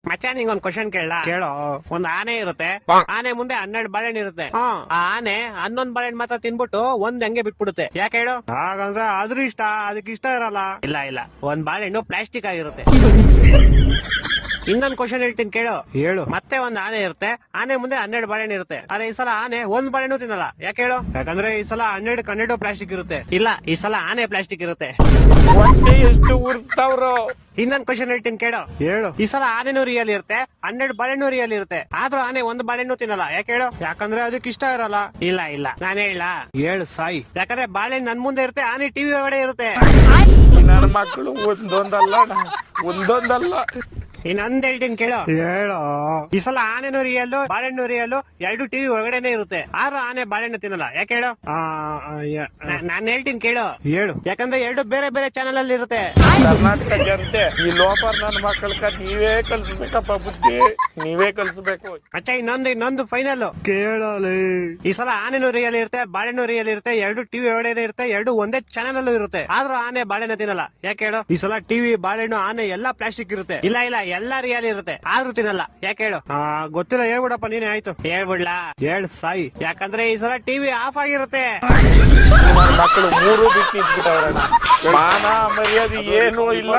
ಮಚ್ಚ ನಿಂಗೊಂದ್ ಕ್ವಶನ್ ಕೇಳ ಕೇಳೋ. ಒಂದ್ ಆನೆ ಇರುತ್ತೆ, ಆನೆ ಮುಂದೆ 12 ಬಾಳೆಹಣ್ಣು ಇರುತ್ತೆ. ಆ ಆನೆ 11 ಬಾಳೆಹಣ್ಣು ಮಾತ್ರ ತಿನ್ಬಿಟ್ಟು ಒಂದ್ ಹಂಗೆ ಬಿಟ್ಬಿಡುತ್ತೆ, ಯಾಕೆ ಹೇಳು? ಹಾಗಂದ್ರೆ ಅದ್ರ ಇಷ್ಟ, ಅದಕ್ಕೆ ಇಷ್ಟ ಇರಲ್ಲ. ಇಲ್ಲ ಒಂದ್ ಬಾಳೆಹಣ್ಣು ಪ್ಲಾಸ್ಟಿಕ್ ಆಗಿರುತ್ತೆ. ಇನ್ನೊಂದ್ ಕ್ವಶನ್ ಹೇಳ್ತೀನಿ ಕೇಳು. ಹೇಳು. ಮತ್ತೆ ಒಂದ್ ಆನೆ ಇರುತ್ತೆ, ಆನೆ ಮುಂದೆ 12 ಬಾಳೆಹಣ್ಣು ಇರುತ್ತೆ. ಆದ್ರೆ ಈ ಸಲ ಆನೆ ಒಂದ್ ಬಾಳೆಹಣ್ಣು ತಿನ್ನಲ್ಲ, ಯಾಕೆ ಹೇಳು? ಯಾಕಂದ್ರೆ ಈ ಸಲ 12 ಪ್ಲಾಸ್ಟಿಕ್ ಇರುತ್ತೆ. ಇಲ್ಲ, ಈ ಸಲ ಆನೆ ಪ್ಲಾಸ್ಟಿಕ್ ಇರುತ್ತೆ. ಹೊಟ್ಟೆ ಎಷ್ಟು ಉರ್ಸ್ತಾವ್ರು. ಇನ್ನೊಂದ್ ಕ್ವಶನ್ ಹೇಳ್ತೀನಿ ಕೇಳು. ಹೇಳು. ಈ ಸಲ ಆನೆನೂ ರಿಯಲ್ ಇರುತ್ತೆ, 12 ಬಾಳೆಹಣ್ಣು ರಿಯಲ್ ಇರುತ್ತೆ. ಆದ್ರೂ ಆನೆ ಒಂದ್ ಬಾಳೆಹಣ್ಣು ತಿನ್ನಲ್ಲ, ಯಾಕೆ ಹೇಳು? ಯಾಕಂದ್ರೆ ಅದಕ್ಕೆ ಇಷ್ಟ ಇರಲ್ಲ. ಇಲ್ಲ ನಾನು ಹೇಳ. ಹೇಳು ಸಾಯಿ. ಯಾಕಂದ್ರೆ ಬಾಳೆಹಣ್ಣು ನನ್ ಮುಂದೆ ಇರುತ್ತೆ, ಆನೆ ಟಿವಿ ಒಳಗಡೆ ಇರುತ್ತೆ. ನನ್ನ ಮಕ್ಕಳು ಒಂದೊಂದಲ್ಲ. ಇನ್ನೊಂದ್ ಹೇಳ್ತೀನಿ ಕೇಳು. ಹೇಳೋ. ಈ ಸಲ ಆನೆನೂ ರಿಯಲ್, ಬಾಳೆಹಣ್ಣು ರಿಯಲ್, 2 ಟಿವಿ ಒಳಗಡೆನೆ ಇರುತ್ತೆ. ಆದ್ರೂ ಆನೆ ಬಾಳೆಹಣ್ಣು ತಿನ್ನಲ್ಲ, ಯಾಕೆ ಹೇಳು? ನಾನ್ ಹೇಳ್ತೀನಿ ಕೇಳು. ಹೇಳು. ಯಾಕಂದ್ರೆ 2 ಬೇರೆ ಬೇರೆ ಚಾನೆಲ್ ಅಲ್ಲಿ ಇರುತ್ತೆ. ಕರ್ನಾಟಕ ಜನತೆ ಈ ಲೋಪರ್ ನನ್ನ ಮಕ್ಕಳ ನೀವೇ ಕಲ್ಸ್ಬೇಕಪ್ಪ, ಬುದ್ಧಿ ನೀವೇ ಕಲ್ಸ್ಬೇಕು. ಅಚ್ಚ ಇನ್ನೊಂದು ಫೈನಲ್ ಕೇಳಲಿ. ಈ ಸಲ ಆನೆನೂ ರಿಯಲ್ ಇರುತ್ತೆ, ಬಾಳೆಹಣ್ಣು ರಿಯಲ್ ಇರುತ್ತೆ, 2 ಟಿವಿ ಒಳಗಡೆ ಇರುತ್ತೆ, 2 ಒಂದೇ ಚಾನೆಲ್ ಅಲ್ಲೂ ಇರುತ್ತೆ. ಆದ್ರೂ ಆನೆ ಬಾಳೆಹಣ್ಣು ತಿನ್ನಲ್ಲ, ಯಾಕೆ ಹೇಳು? ಈ ಸಲ ಟಿವಿ, ಬಾಳೆಹಣ್ಣು, ಆನೆ ಎಲ್ಲಾ ಪ್ಲಾಸ್ಟಿಕ್ ಇರುತ್ತೆ. ಇಲ್ಲ ಎಲ್ಲ ರಿಯಲ್ ಇರುತ್ತೆ, ಆದ್ರೂ ತಿನ್ನಲ್ಲ, ಯಾಕೆ ಹೇಳು? ಗೊತ್ತಿಲ್ಲ, ಹೇಳ್ಬಿಡಪ್ಪ ನೀನೇ. ಆಯ್ತು ಹೇಳ್ಬಿಡ್ಲಾ? ಹೇಳ್ ಸಾಯಿ. ಯಾಕಂದ್ರೆ ಈ ಸಲ ಟಿವಿ ಆಫ್ ಆಗಿರುತ್ತೆ. ನನ್ನ ಮಕ್ಕಳು 3 ಬಿಟ್ಟು ನಿಂತ್ಬಿಟ್ಟವ್ರಣ್ಣ. ಮಾನ ಮರ್ಯಾದೆ ಏನೂ ಇಲ್ಲ.